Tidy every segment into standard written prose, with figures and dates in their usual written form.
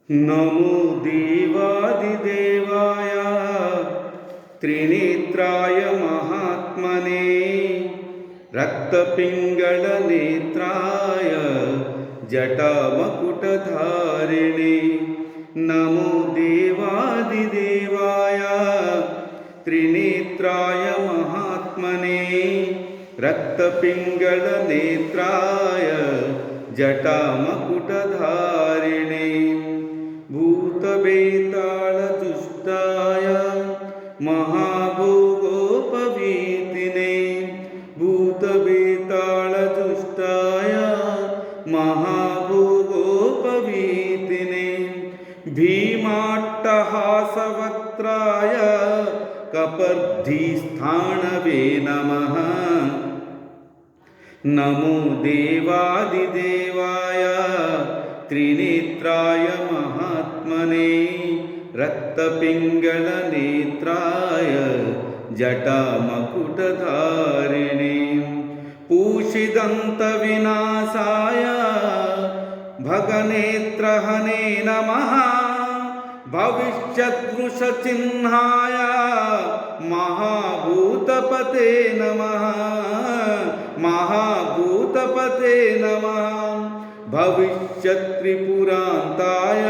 नमो देवादिदेवाय त्रिनेत्राय महात्मने रक्तपिङ्गलनेत्राय जटामकुटधारिणे। नमो देवादिदेवाय त्रिनेत्राय महात्मने रक्तपिङ्गलनेत्राय जटामकुटधारिणे। भूतवेतालदुष्टाय महाभोगोपवीतिने भूतवेतालदुष्टाय महाभोगोपवीतिने भीमाट्टहासवक्त्राय कपर्धिस्थाणवे नमः। नमो देवादिदेवाय त्रिनेत्राय महात्मने रक्तपिङ्गलनेत्राय जटामकुटधारिणे। पूषिदन्तविनाशाय भगनेत्रहने नमः। भविष्यद्वृषचिह्नाय महाभूतपते नमः। महाभूतपते नमः। भविष्यत्त्रिपुरान्ताय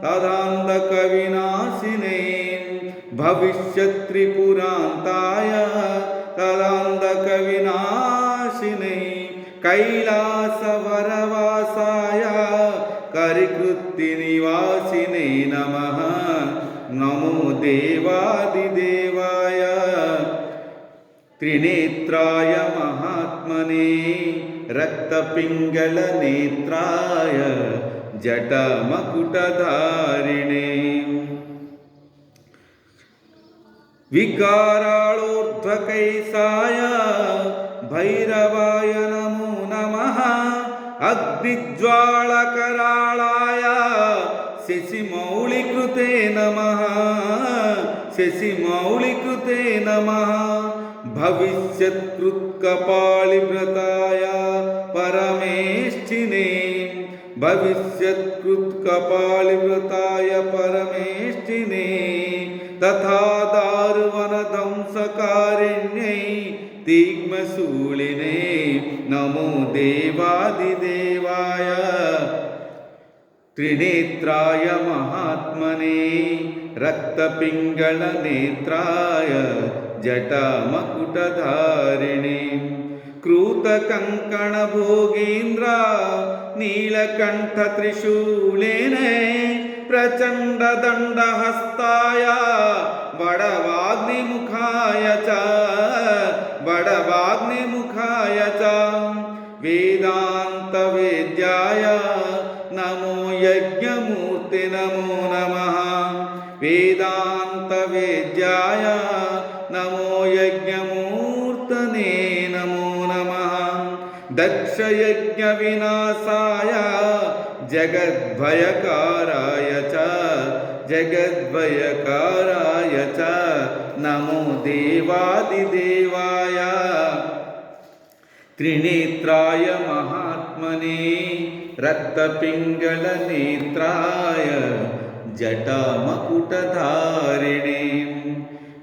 तदान्धकविनाशिने भविष्यत्त्रिपुरान्ताय तदान्धकविनाशिने कैलासवरवासाय करिकृत्तिनिवासिने नमः। नमो देवादिदेवाय त्रिनेत्राय महात्मने रक्तपिङ्गलनेत्राय जटामकुटधारिणे। विकाराळोर्ध्वकैसाय भैरवाय नमो नमः। अग्निज्वालकराळाय शशिमौलिकृते नमः। शशिमौलिकृते नमः। भविष्यत्कृत्कपालिव्रताय परमेष्ठिने भविष्यत्कृत्कपालिव्रताय परमेष्ठिने तथा दारुवनध्वंसकारिण्यै तीक्ष्णशूलिने। नमो देवादिदेवाय त्रिनेत्राय महात्मने रक्तपिङ्गलनेत्राय जटामकुटधारिणे। क्रूतकङ्कणभोगेन्द्र नीलकण्ठत्रिशूलेन प्रचण्डदण्डहस्ताय बडवाग्निमुखाय च बडवाग्निमुखाय च वेदान्तवेद्याय नमो यज्ञमूर्ते नमो नमः। वेदान्तवेद्याय नमो यज्ञमूर्तने नमो नमः। दक्षयज्ञविनाशाय जगद्भयकाराय च जगद्भयकाराय च नमो देवादिदेवाय त्रिनेत्राय महात्मने रक्तपिङ्गलनेत्राय जटामकुटधारिणे।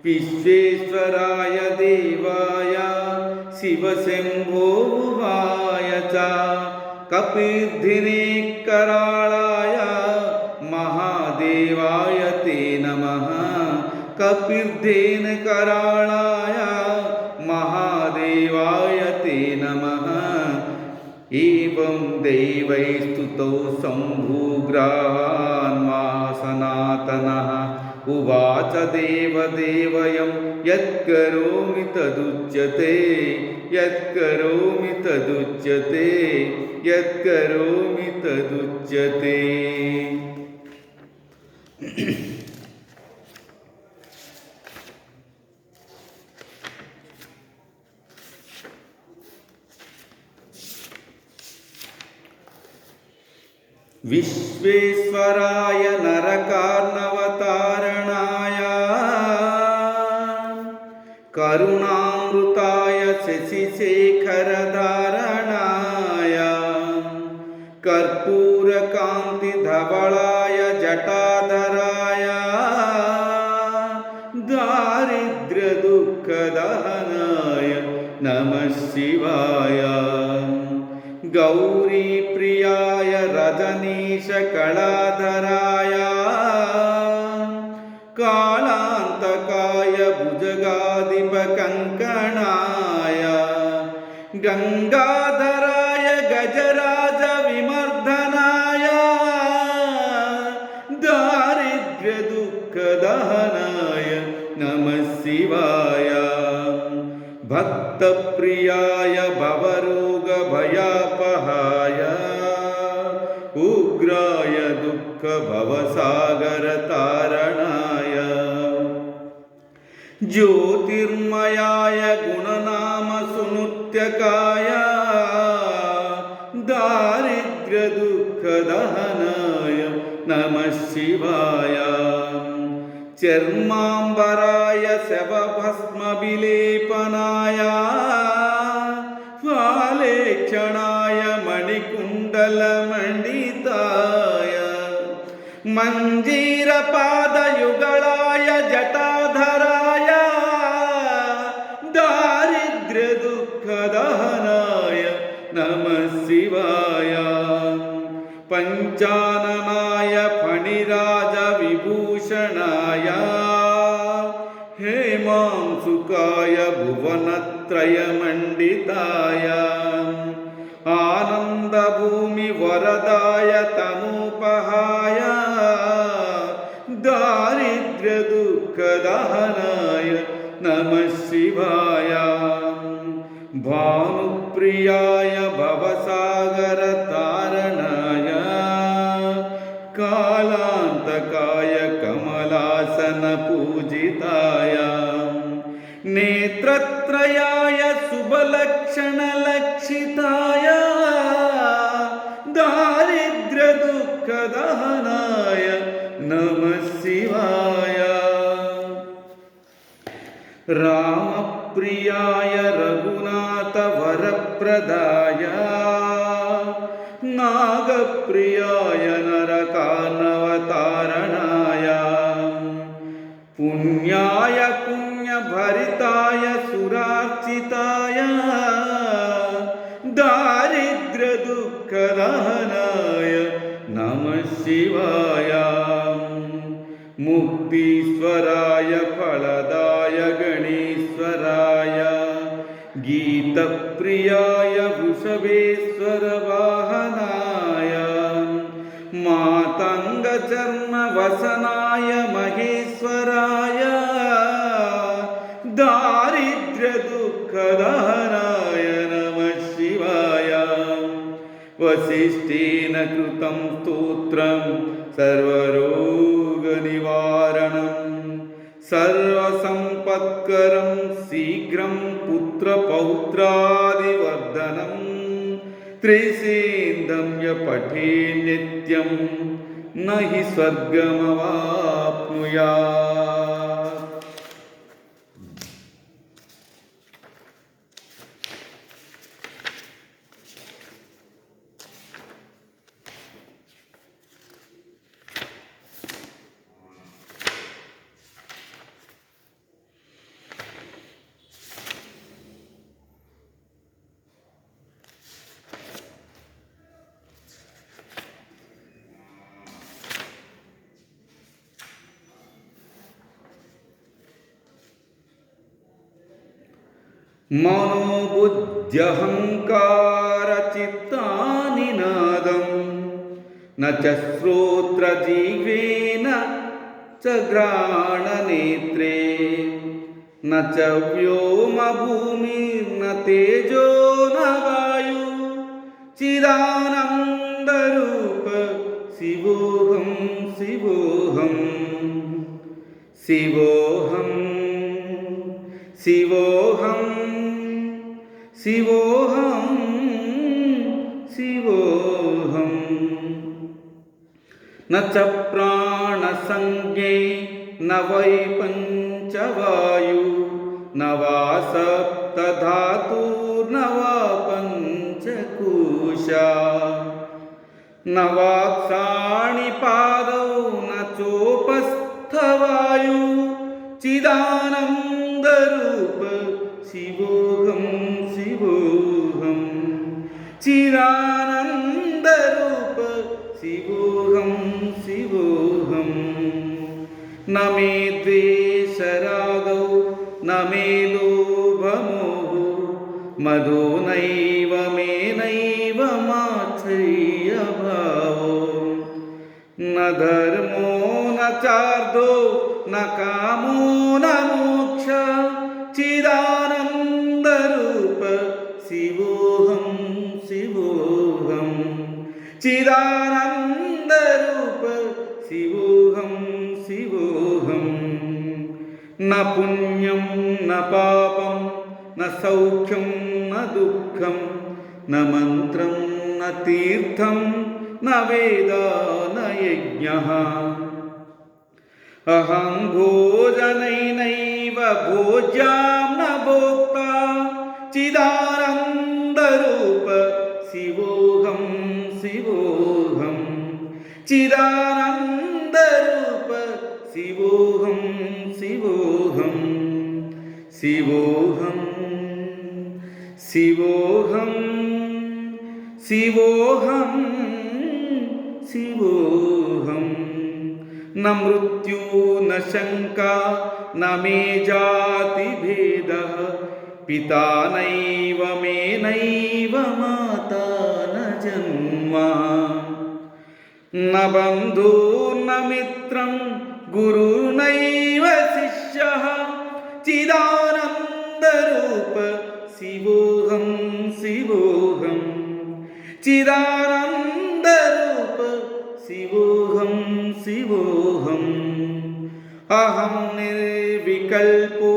विश्वेश्वराय देवाय शिवशम्भोवाय च कपिर्धिने कराळाय महादेवाय ते नमः। कपिर्धेन कराळाय महादेवाय ते नमः। एवं दैवैस्तुतो शम्भुग्रहान्मा सनातनः उवाच देवदेवयं यत्करोमि तदुच्यते यत्करोमि तदुच्यते यत्करोमि तदुच्यते। विश्वेश्वराय नरकार्णवतारणाय करुणामृताय शशिशेखरधारणाय कर्पूरकान्तिधवलाय जटाधराय दारिद्र्यदुःखदहनाय नमः शिवाय। गौरीप्रियाय रजनीशकलाधराय कालान्तकाय भुजगाधिपकङ्कणाय गङ्गाधराय गजराजविमर्दनाय दारिद्र्यदुःखदहनाय नमः शिवाय। भक्तप्रियाय भवरोगभयापहाय उग्राय दुःखभवसागरतारणाय ज्योतिर्मयाय गुणनामसुनुत्यकाय दारिद्र्यदुःखदहनाय नमः शिवाय। चर्माम्बराय शवभस्मविलेपनाय फालेक्षणाय मणिकुण्डलमण्डिताय मञ्जीरपादयुगलाय जटाधराय दारिद्र्यदुःखदहनाय नमः शिवाय। पञ्चाननाय फणिराजविभूषणाय हेमांशुकाय भुवनत्रयमण्डिताय आनन्दभूमिवरदाय तनूपहाय दारिद्र्यदुःखदहनाय नमः शिवाय। भानुप्रियाय भवसागरतारणाय कालान्तकाय कमलासनपूजिताय नेत्रत्रयाय शुभलक्षणलक्षिताय दारिद्र्यदुःखदहनाय नमः शिवाय। रामप्रियाय रघुनाथवरप्रदाय नागप्रियाय नरकार्णवतारणाय पुण्याय पुण्यभरिताय सुरार्चिताय दारिद्र्यदुःखदहनाय नमः शिवाय। मुक्तीश्वराय फलदाय गणेश्वराय गीतप्रियाय वृषभेश्वरवाहनाय मातङ्गचर्मवसनाय महेश्वराय दारिद्र्यदुःखदहनाय नमः शिवाय। वसिष्ठेन कृतं स्तोत्रं सर्वरोगनिवारणं सर्वसम्पत्करं शीघ्रं पुत्रपौत्रादिवर्धनं त्रिसेन्दं य पठे नित्यं न हि स्वर्गमवाप्नुयात्। मनोबुद्ध्यहङ्कारचित्तानि नादं न च श्रोत्रजिह्वेन च घ्राणनेत्रे न च व्योमभूमिर्न तेजो न वायु चिदानन्दरूप शिवोऽहं शिवोऽहं शिवोऽहं शिवोऽहं शिवोऽहं शिवोऽहं। न च प्राणसंज्ञे न वै पञ्चवायु न वा सप्तधातुर्न वा पञ्चकोशा न वाक्साणि पादौ न चोपस्थवायु चिदानन्दरूप शिवोऽहं शिवोऽहं चिदानन्दरूप शिवोऽहं शिवोऽहं न मे द्वेषरागौ न मे लोभमोहो मदो नैव मे नैव मात्सर्यभावो न धर्मो न चार्दो न कामो न मोक्ष चिदानन्दरूप शिवोऽहं शिवोऽहं चिदानन्दरूप शिवोऽहं शिवोऽहं न पुण्यं न पापं न सौख्यं न दुःखं न मन्त्रं न तीर्थं न वेदा न यज्ञः अहं भोजनैनैव भोज्यां न भोक्ता चिदानन्दरूप शिवोऽहं शिवोऽहं चिदानन्दरूप शिवोऽहं शिवोऽहं शिवोऽहं शिवोऽहं शिवोऽहं शिवोऽहं न मृत्यु न शङ्का न मे जातिभेदः पिता नैव मे नैव माता न जन्म न बन्धुर्न मित्रं गुरुर्नैव शिष्यः चिदानन्दरूप शिवोऽहं शिवोऽहं चिदानन्दरूप शिवोऽहं शिवोऽहम् अहं निर्विकल्पो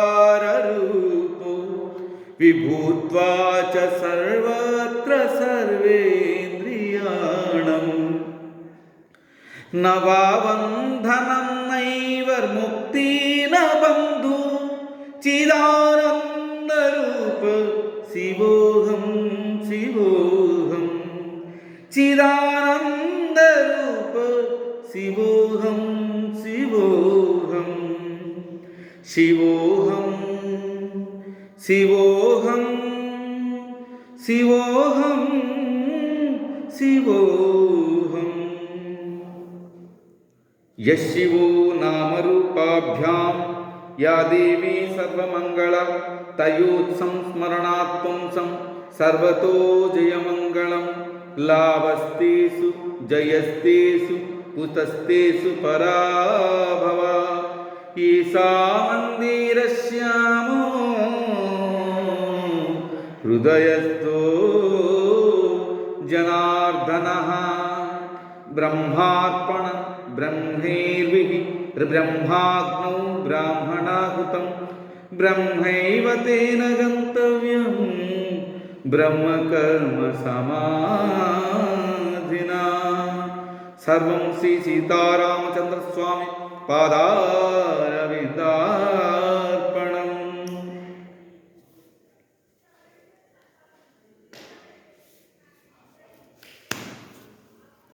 निराकाररूपो विभूत्वा च सर्वत्र सर्वेन्द्रियाणां न वा बन्धनं नैव मुक्ति न बन्धु चिदानन्दरूप शिवोऽहं शिवोऽहं चिदानन्दरूप शिवोऽहं शिवोऽहं शिवोऽहं शिवोऽहं शिवोऽहं शिवोऽहं यशिवो नामरूपाभ्यां या देवी सर्वमङ्गला तयोत्सं स्मरणात् पुंसं सर्वतो जयमङ्गलं लाभस्तेषु जयस्तेषु कुतस्तेषु पराभव ईशा मन्दिरस्यामो हृदयस्थो जनार्दनः ब्रह्मार्पण ब्रह्मैर्विः ब्रह्माग्नौ ब्राह्मणाहुतं ब्रह्मैव तेन गन्तव्यं ब्रह्मकर्म समाधिना सर्वं श्री सीतारामचन्द्र स्वामी पादारविन्दा